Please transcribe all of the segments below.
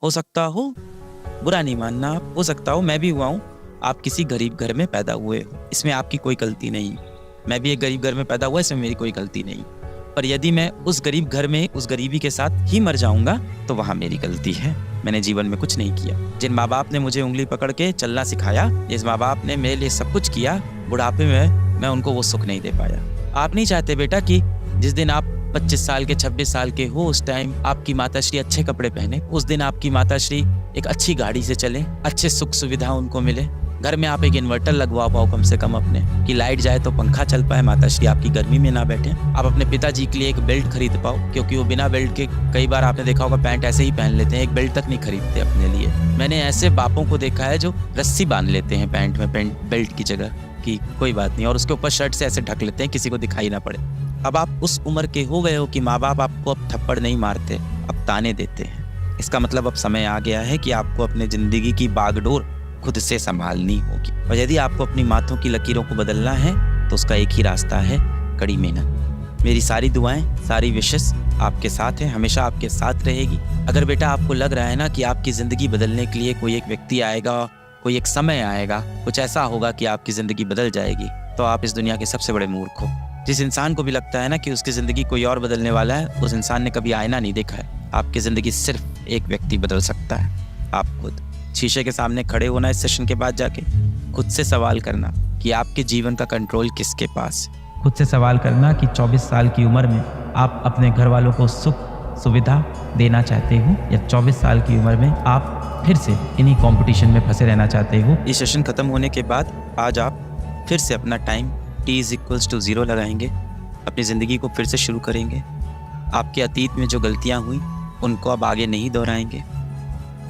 हो सकता हो, बुरा नहीं मानना आप, हो सकता हो मैं भी हुआ हूँ, आप किसी गरीब घर में पैदा हुए हो, इसमें आपकी कोई गलती नहीं। मैं भी एक गरीब घर में पैदा हुआ, इसमें मेरी कोई गलती नहीं। पर यदि मैं उस गरीब घर में उस गरीबी के साथ ही मर जाऊंगा तो वहाँ मेरी गलती है। मैंने जीवन में कुछ नहीं किया। जिन माँ बाप ने मुझे उंगली पकड़ के चलना सिखाया, जिस माँ बाप ने मेरे लिए सब कुछ किया, बुढ़ापे में मैं उनको वो सुख नहीं दे पाया। आप नहीं चाहते बेटा कि जिस दिन आप 25 साल के 26 साल के हो, उस टाइम आपकी माताश्री अच्छे कपड़े पहने, उस दिन आपकी माताश्री एक अच्छी गाड़ी से चले, अच्छे सुख सुविधा उनको मिले, घर में आप एक इन्वर्टर लगवा पाओ कम से कम अपने, कि लाइट जाए तो पंखा चल पाए, माताश्री आपकी गर्मी में ना बैठे। आप अपने पिताजी के लिए एक बेल्ट खरीद पाओ, क्योंकि वो बिना बेल्ट के कई बार आपने देखा होगा पैंट ऐसे ही पहन लेते हैं, एक बेल्ट तक नहीं खरीदते अपने लिए। मैंने ऐसे बापों को देखा है जो रस्सी बांध लेते हैं पैंट में, बेल्ट की जगह, कि कोई बात नहीं, और उसके ऊपर शर्ट से ऐसे ढक लेते हैं किसी को दिखाई ना पड़े। अब आप उस उम्र के हो गए हो कि माँ बाप आपको अब थप्पड़ नहीं मारते, अब ताने देते हैं। इसका मतलब अब समय आ गया है कि आपको अपने जिंदगी की बागडोर खुद से संभालनी होगी। और यदि आपको अपनी माथों की लकीरों को बदलना है तो उसका एक ही रास्ता है, कड़ी मेहनत। मेरी सारी दुआएं, सारी विशेष आपके साथ हैं, हमेशा आपके साथ रहेगी। अगर बेटा आपको लग रहा है ना कि आपकी ज़िंदगी बदलने के लिए कोई एक व्यक्ति आएगा, कोई एक समय आएगा, कुछ ऐसा होगा कि आपकी ज़िंदगी बदल जाएगी, तो आप इस दुनिया के सबसे बड़े मूर्ख हो। जिस इंसान को भी लगता है ना कि उसकी ज़िंदगी कोई और बदलने वाला है, उस इंसान ने कभी आईना नहीं देखा है। आपकी ज़िंदगी सिर्फ एक व्यक्ति बदल सकता है, आप खुद। शीशे के सामने खड़े होना इस सेशन के बाद जाके, खुद से सवाल करना कि आपके जीवन का कंट्रोल किसके पास है। खुद से सवाल करना कि 24 साल की उम्र में आप अपने घर वालों को सुख सुविधा देना चाहते हो, या 24 साल की उम्र में आप फिर से इन्हीं कंपटीशन में फंसे रहना चाहते हो। ये सेशन खत्म होने के बाद आज आप फिर से अपना टाइम t=0 लगाएंगे, अपनी ज़िंदगी को फिर से शुरू करेंगे। आपके अतीत में जो गलतियाँ हुई उनको अब आगे नहीं दोहराएंगे,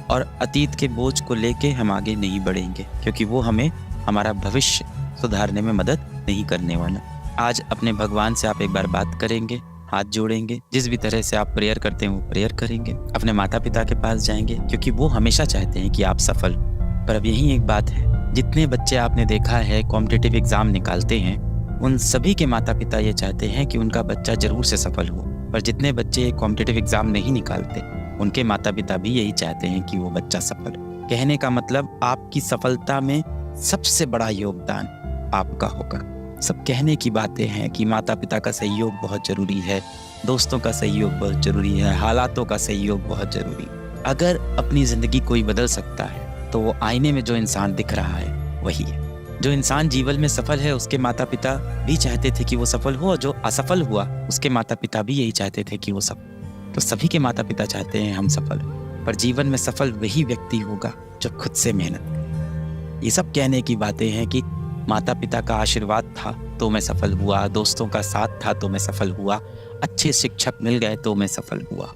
और अतीत के बोझ को लेके हम आगे नहीं बढ़ेंगे, क्योंकि वो हमें हमारा भविष्य सुधारने में मदद नहीं करने वाला। आज अपने भगवान से आप एक बार बात करेंगे, हाथ जोड़ेंगे, जिस भी तरह से आप प्रेयर करते हैं वो प्रेयर करेंगे, अपने माता पिता के पास जाएंगे, क्योंकि वो हमेशा चाहते हैं कि आप सफल हो। पर अब यही एक बात है, जितने बच्चे आपने देखा है कॉम्पिटिटिव एग्जाम निकालते हैं, उन सभी के माता पिता ये चाहते हैं कि उनका बच्चा जरूर से सफल हो। पर जितने बच्चे कॉम्पिटिटिव एग्जाम नहीं निकालते, उनके माता पिता भी यही चाहते हैं कि वो बच्चा सफल हो। कहने का मतलब आपकी सफलता में सबसे बड़ा योगदान आपका होगा। सब कहने की बातें हैं कि माता पिता का सहयोग बहुत ज़रूरी है, दोस्तों का सहयोग बहुत ज़रूरी है, हालातों का सहयोग बहुत ज़रूरी है। अगर अपनी ज़िंदगी कोई बदल सकता है तो वो आईने में जो इंसान दिख रहा है वही है। जो इंसान जीवन में सफल है उसके माता पिता भी चाहते थे कि वो सफल हो, और जो असफल हुआ उसके माता पिता भी यही चाहते थे कि वो सफल। तो सभी के माता पिता चाहते हैं हम सफल हो, पर जीवन में सफल वही व्यक्ति होगा जो खुद से मेहनत करे। ये सब कहने की बातें हैं कि माता पिता का आशीर्वाद था तो मैं सफल हुआ, दोस्तों का साथ था तो मैं सफल हुआ, अच्छे शिक्षक मिल गए तो मैं सफल हुआ।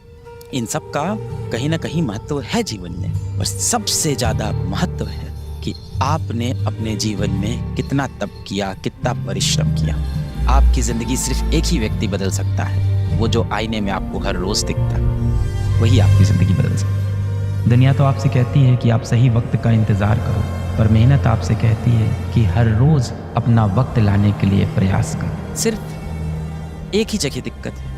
इन सब का कहीं ना कहीं महत्व है जीवन में, पर सबसे ज़्यादा महत्व है कि आपने अपने जीवन में कितना तप किया, कितना परिश्रम किया। आपकी ज़िंदगी सिर्फ एक ही व्यक्ति बदल सकता है, वो जो आईने में आपको हर रोज़ दिखता है, वही आपकी ज़िंदगी बदल सकता है। दुनिया तो आपसे कहती है कि आप सही वक्त का इंतज़ार करो, पर मेहनत आपसे कहती है कि हर रोज़ अपना वक्त लाने के लिए प्रयास करो। सिर्फ एक ही जगह दिक्कत है,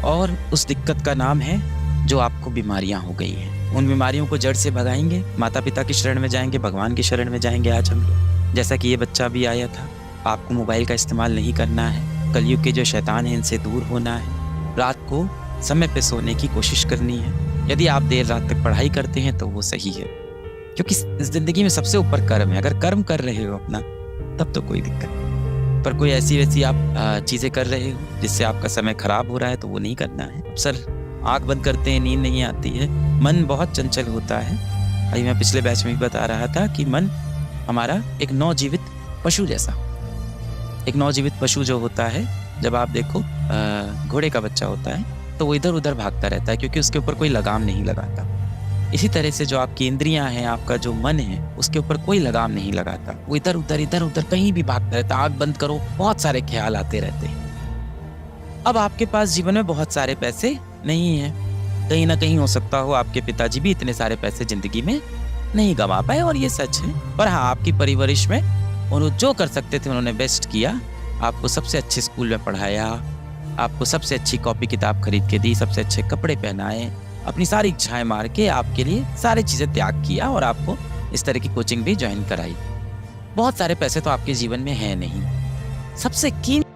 और उस दिक्कत का नाम है जो आपको बीमारियां हो गई हैं। उन बीमारियों को जड़ से भगाएंगे, माता पिता की शरण में जाएंगे, भगवान की शरण में जाएंगे। आज हम लोग, जैसा कि ये बच्चा भी आया था, आपको मोबाइल का इस्तेमाल नहीं करना है, कलयुग के जो शैतान हैं इनसे दूर होना है, रात को समय पे सोने की कोशिश करनी है। यदि आप देर रात तक पढ़ाई करते हैं तो वो सही है, क्योंकि इस जिंदगी में सबसे ऊपर कर्म है। अगर कर्म कर रहे हो अपना तब तो कोई दिक्कत नहीं, पर कोई ऐसी वैसी आप चीज़ें कर रहे हो जिससे आपका समय खराब हो रहा है तो वो नहीं करना है। अक्सर आँख बंद करते हैं, नींद नहीं आती है, मन बहुत चंचल होता है। अभी मैं पिछले बैच में भी बता रहा था कि मन हमारा एक नवजीवित पशु जैसा, एक नवजीवित पशु जो होता है, जब आप देखो घोड़े का बच्चा होता है तो वो इधर उधर भागता रहता है, क्योंकि उसके ऊपर कोई लगाम नहीं लगाता। इसी तरह से जो आपकी इंद्रियां हैं, आपका जो मन है, उसके ऊपर कोई लगाम नहीं लगाता, वो इधर उधर कहीं भी भागता रहता है। आँख बंद करो, बहुत सारे ख्याल आते रहते हैं। अब आपके पास जीवन में बहुत सारे पैसे नहीं है, कहीं ना कहीं हो सकता हो आपके पिताजी भी इतने सारे पैसे जिंदगी में नहीं कमा पाए, और ये सच है। पर हाँ, आपकी परवरिश में उन्होंने जो कर सकते थे उन्होंने बेस्ट किया। आपको सबसे अच्छे स्कूल में पढ़ाया, आपको सबसे अच्छी कॉपी किताब खरीद के दी, सबसे अच्छे कपड़े पहनाए, अपनी सारी इच्छाएं मार के आपके लिए सारी चीज़ें त्याग किया और आपको इस तरह की कोचिंग भी ज्वाइन कराई। बहुत सारे पैसे तो आपके जीवन में हैं नहीं। सबसे कीमती